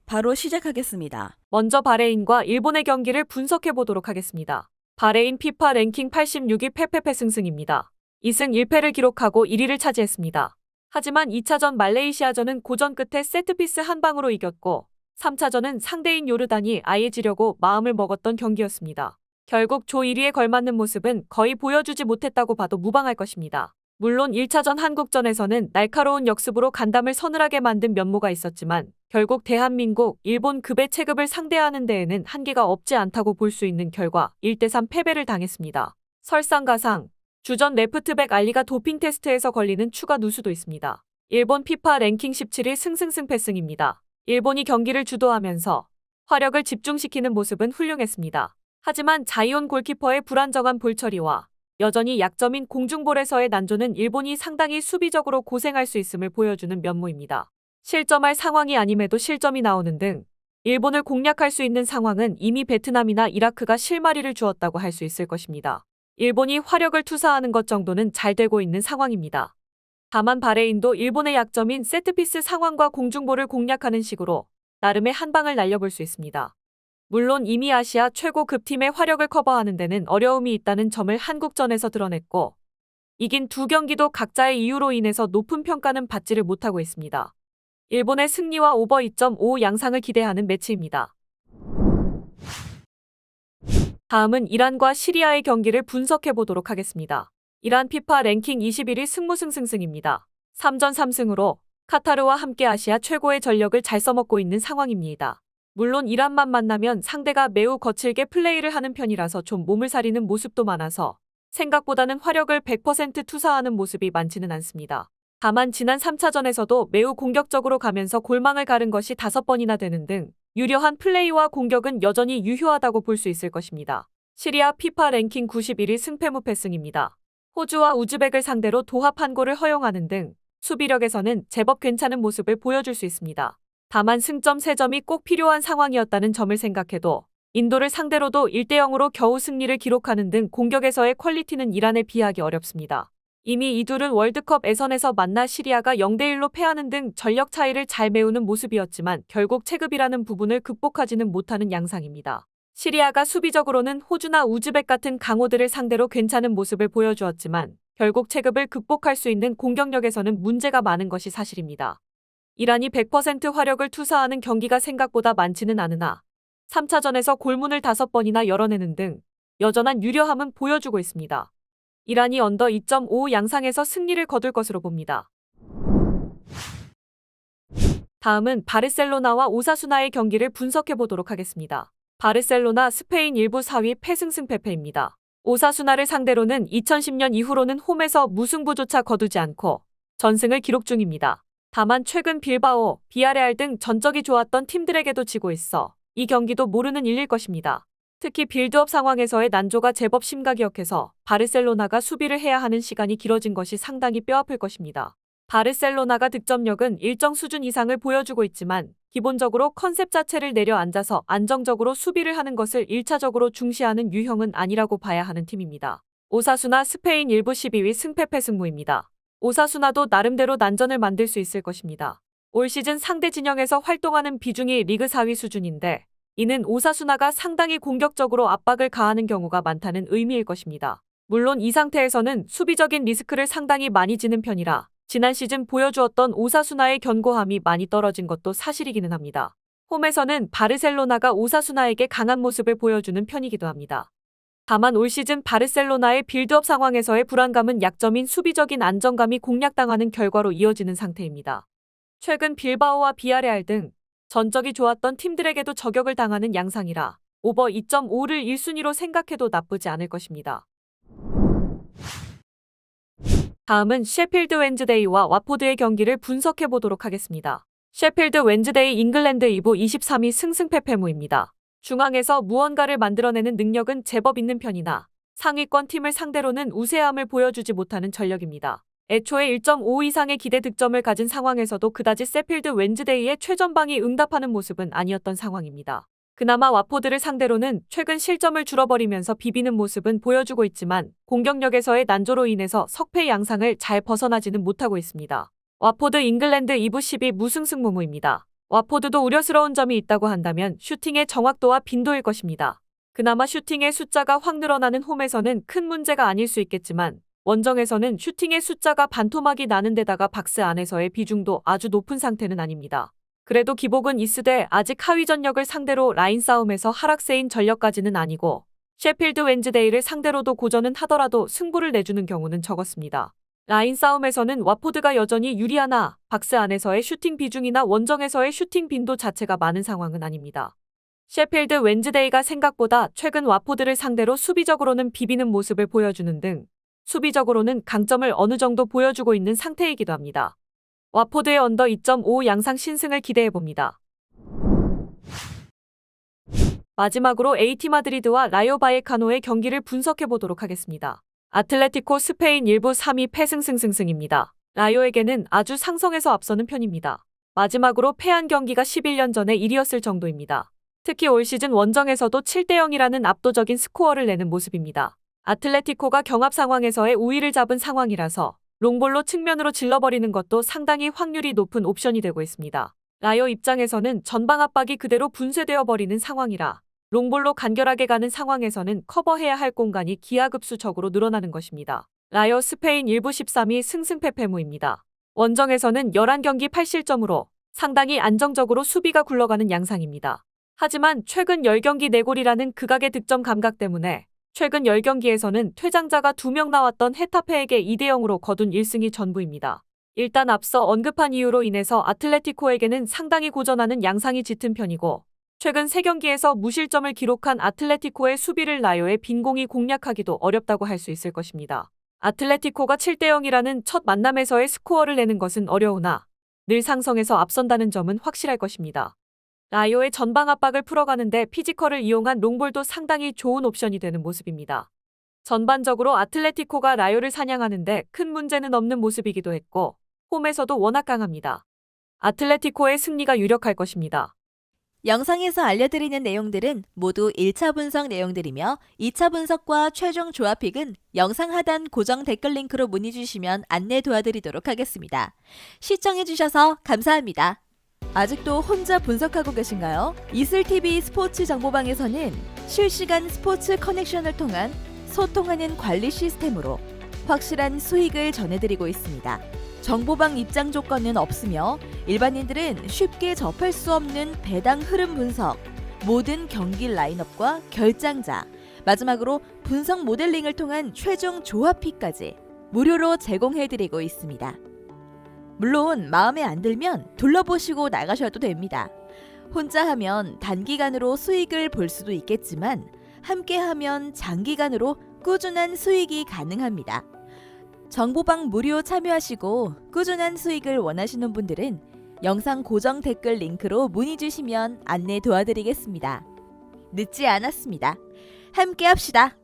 바로 시작하겠습니다. 먼저 바레인과 일본의 경기를 분석해 보도록 하겠습니다. 바레인 피파 랭킹 86위 페페페 승승입니다. 2승 1패를 기록하고 1위를 차지했습니다. 하지만 2차전 말레이시아전은 고전 끝에 세트피스 한 방으로 이겼고 3차전은 상대인 요르단이 아예 지려고 마음을 먹었던 경기였습니다. 결국 조 1위에 걸맞는 모습은 거의 보여주지 못했다고 봐도 무방할 것입니다. 물론 1차전 한국전에서는 날카로운 역습으로 간담을 서늘하게 만든 면모가 있었지만 결국 대한민국, 일본 급의 체급을 상대하는 데에는 한계가 없지 않다고 볼 수 있는 결과 1대3 패배를 당했습니다. 설상가상, 주전 레프트백 알리가 도핑 테스트에서 걸리는 추가 누수도 있습니다. 일본 피파 랭킹 17위 승승승패승입니다. 일본이 경기를 주도하면서 화력을 집중시키는 모습은 훌륭했습니다. 하지만 자이온 골키퍼의 불안정한 볼 처리와 여전히 약점인 공중볼에서의 난조는 일본이 상당히 수비적으로 고생할 수 있음을 보여주는 면모입니다. 실점할 상황이 아님에도 실점이 나오는 등 일본을 공략할 수 있는 상황은 이미 베트남이나 이라크가 실마리를 주었다고 할 수 있을 것입니다. 일본이 화력을 투사하는 것 정도는 잘 되고 있는 상황입니다. 다만 바레인도 일본의 약점인 세트피스 상황과 공중볼을 공략하는 식으로 나름의 한 방을 날려볼 수 있습니다. 물론 이미 아시아 최고급 팀의 화력을 커버하는 데는 어려움이 있다는 점을 한국전에서 드러냈고 이긴 두 경기도 각자의 이유로 인해서 높은 평가는 받지를 못하고 있습니다. 일본의 승리와 오버 2.5 양상을 기대하는 매치입니다. 다음은 이란과 시리아의 경기를 분석해 보도록 하겠습니다. 이란 피파 랭킹 21위 승무승승승입니다. 3전 3승으로 카타르와 함께 아시아 최고의 전력을 잘 써먹고 있는 상황입니다. 물론 이란만 만나면 상대가 매우 거칠게 플레이를 하는 편이라서 좀 몸을 사리는 모습도 많아서 생각보다는 화력을 100% 투사하는 모습이 많지는 않습니다. 다만 지난 3차전에서도 매우 공격적으로 가면서 골망을 가른 것이 5번이나 되는 등 유려한 플레이와 공격은 여전히 유효하다고 볼 수 있을 것입니다. 시리아 피파 랭킹 91위 승패무패승입니다. 호주와 우즈벡을 상대로 도합 한 골을 허용하는 등 수비력에서는 제법 괜찮은 모습을 보여줄 수 있습니다. 다만 승점 3점이 꼭 필요한 상황이었다는 점을 생각해도 인도를 상대로도 1대0으로 겨우 승리를 기록하는 등 공격에서의 퀄리티는 이란에 비하기 어렵습니다. 이미 이 둘은 월드컵 예선에서 만나 시리아가 0대1로 패하는 등 전력 차이를 잘 메우는 모습이었지만 결국 체급이라는 부분을 극복하지는 못하는 양상입니다. 시리아가 수비적으로는 호주나 우즈벡 같은 강호들을 상대로 괜찮은 모습을 보여주었지만 결국 체급을 극복할 수 있는 공격력에서는 문제가 많은 것이 사실입니다. 이란이 100% 화력을 투사하는 경기가 생각보다 많지는 않으나 3차전에서 골문을 5번이나 열어내는 등 여전한 유려함은 보여주고 있습니다. 이란이 언더 2.5 양상에서 승리를 거둘 것으로 봅니다. 다음은 바르셀로나와 오사수나의 경기를 분석해 보도록 하겠습니다. 바르셀로나 스페인 1부 4위 패승승패패입니다. 오사수나를 상대로는 2010년 이후로는 홈에서 무승부조차 거두지 않고 전승을 기록 중입니다. 다만 최근 빌바오, 비아레알 등 전적이 좋았던 팀들에게도 지고 있어 이 경기도 모르는 일일 것입니다. 특히 빌드업 상황에서의 난조가 제법 심각해서 바르셀로나가 수비를 해야 하는 시간이 길어진 것이 상당히 뼈아플 것입니다. 바르셀로나가 득점력은 일정 수준 이상을 보여주고 있지만 기본적으로 컨셉 자체를 내려앉아서 안정적으로 수비를 하는 것을 1차적으로 중시하는 유형은 아니라고 봐야 하는 팀입니다. 오사수나 스페인 1부 12위 승패패 승무입니다. 오사수나도 나름대로 난전을 만들 수 있을 것입니다. 올 시즌 상대 진영에서 활동하는 비중이 리그 4위 수준인데 이는 오사수나가 상당히 공격적으로 압박을 가하는 경우가 많다는 의미일 것입니다. 물론 이 상태에서는 수비적인 리스크를 상당히 많이 지는 편이라 지난 시즌 보여주었던 오사수나의 견고함이 많이 떨어진 것도 사실이기는 합니다. 홈에서는 바르셀로나가 오사수나에게 강한 모습을 보여주는 편이기도 합니다. 다만 올 시즌 바르셀로나의 빌드업 상황에서의 불안감은 약점인 수비적인 안정감이 공략당하는 결과로 이어지는 상태입니다. 최근 빌바오와 비아레알 등 전적이 좋았던 팀들에게도 저격을 당하는 양상이라 오버 2.5를 1순위로 생각해도 나쁘지 않을 것입니다. 다음은 셰필드 웬즈데이와 와포드의 경기를 분석해 보도록 하겠습니다. 셰필드 웬즈데이 잉글랜드 2부 23위 승승패패무입니다. 중앙에서 무언가를 만들어내는 능력은 제법 있는 편이나 상위권 팀을 상대로는 우세함을 보여주지 못하는 전력입니다. 애초에 1.5 이상의 기대 득점을 가진 상황에서도 그다지 셰필드 웬즈데이의 최전방이 응답하는 모습은 아니었던 상황입니다. 그나마 와포드를 상대로는 최근 실점을 줄어버리면서 비비는 모습은 보여주고 있지만 공격력에서의 난조로 인해서 석패 양상을 잘 벗어나지는 못하고 있습니다. 와포드 잉글랜드 2부 10위 무승승무무입니다. 와포드도 우려스러운 점이 있다고 한다면 슈팅의 정확도와 빈도일 것입니다. 그나마 슈팅의 숫자가 확 늘어나는 홈에서는 큰 문제가 아닐 수 있겠지만 원정에서는 슈팅의 숫자가 반토막이 나는 데다가 박스 안에서의 비중도 아주 높은 상태는 아닙니다. 그래도 기복은 있으되 아직 하위 전력을 상대로 라인 싸움에서 하락세인 전력까지는 아니고 셰필드 웬즈데이를 상대로도 고전은 하더라도 승부를 내주는 경우는 적었습니다. 라인 싸움에서는 와포드가 여전히 유리하나 박스 안에서의 슈팅 비중이나 원정에서의 슈팅 빈도 자체가 많은 상황은 아닙니다. 셰필드 웬즈데이가 생각보다 최근 와포드를 상대로 수비적으로는 비비는 모습을 보여주는 등 수비적으로는 강점을 어느 정도 보여주고 있는 상태이기도 합니다. 와포드의 언더 2.5 양상 신승을 기대해봅니다. 마지막으로 AT 마드리드와 라요 바이에카노의 경기를 분석해보도록 하겠습니다. 아틀레티코 스페인 1부 3위 패승승승승입니다. 라요에게는 아주 상성에서 앞서는 편입니다. 마지막으로 패한 경기가 11년 전에 1위였을 정도입니다. 특히 올 시즌 원정에서도 7대0이라는 압도적인 스코어를 내는 모습입니다. 아틀레티코가 경합 상황에서의 우위를 잡은 상황이라서 롱볼로 측면으로 질러버리는 것도 상당히 확률이 높은 옵션이 되고 있습니다. 라요 입장에서는 전방 압박이 그대로 분쇄되어 버리는 상황이라 롱볼로 간결하게 가는 상황에서는 커버해야 할 공간이 기하급수적으로 늘어나는 것입니다. 라요 스페인 1부 13위 승승패패무입니다. 원정에서는 11경기 8실점으로 상당히 안정적으로 수비가 굴러가는 양상입니다. 하지만 최근 10경기 4골이라는 극악의 득점 감각 때문에 최근 10경기에서는 퇴장자가 2명 나왔던 헤타페에게 2대0으로 거둔 1승이 전부입니다. 일단 앞서 언급한 이유로 인해서 아틀레티코에게는 상당히 고전하는 양상이 짙은 편이고 최근 3경기에서 무실점을 기록한 아틀레티코의 수비를 라요의 빈공이 공략하기도 어렵다고 할 수 있을 것입니다. 아틀레티코가 7대0이라는 첫 만남에서의 스코어를 내는 것은 어려우나 늘 상성에서 앞선다는 점은 확실할 것입니다. 라요의 전방 압박을 풀어가는데 피지컬을 이용한 롱볼도 상당히 좋은 옵션이 되는 모습입니다. 전반적으로 아틀레티코가 라요를 사냥하는데 큰 문제는 없는 모습이기도 했고 홈에서도 워낙 강합니다. 아틀레티코의 승리가 유력할 것입니다. 영상에서 알려드리는 내용들은 모두 1차 분석 내용들이며 2차 분석과 최종 조합픽은 영상 하단 고정 댓글 링크로 문의 주시면 안내 도와드리도록 하겠습니다. 시청해주셔서 감사합니다. 아직도 혼자 분석하고 계신가요? 이슬TV 스포츠 정보방에서는 실시간 스포츠 커넥션을 통한 소통하는 관리 시스템으로 확실한 수익을 전해드리고 있습니다. 정보방 입장 조건은 없으며 일반인들은 쉽게 접할 수 없는 배당 흐름 분석, 모든 경기 라인업과 결장자, 마지막으로 분석 모델링을 통한 최종 조합픽까지 무료로 제공해드리고 있습니다. 물론 마음에 안 들면 둘러보시고 나가셔도 됩니다. 혼자 하면 단기간으로 수익을 볼 수도 있겠지만 함께 하면 장기간으로 꾸준한 수익이 가능합니다. 정보방 무료 참여하시고 꾸준한 수익을 원하시는 분들은 영상 고정 댓글 링크로 문의 주시면 안내 도와드리겠습니다. 늦지 않았습니다. 함께 합시다.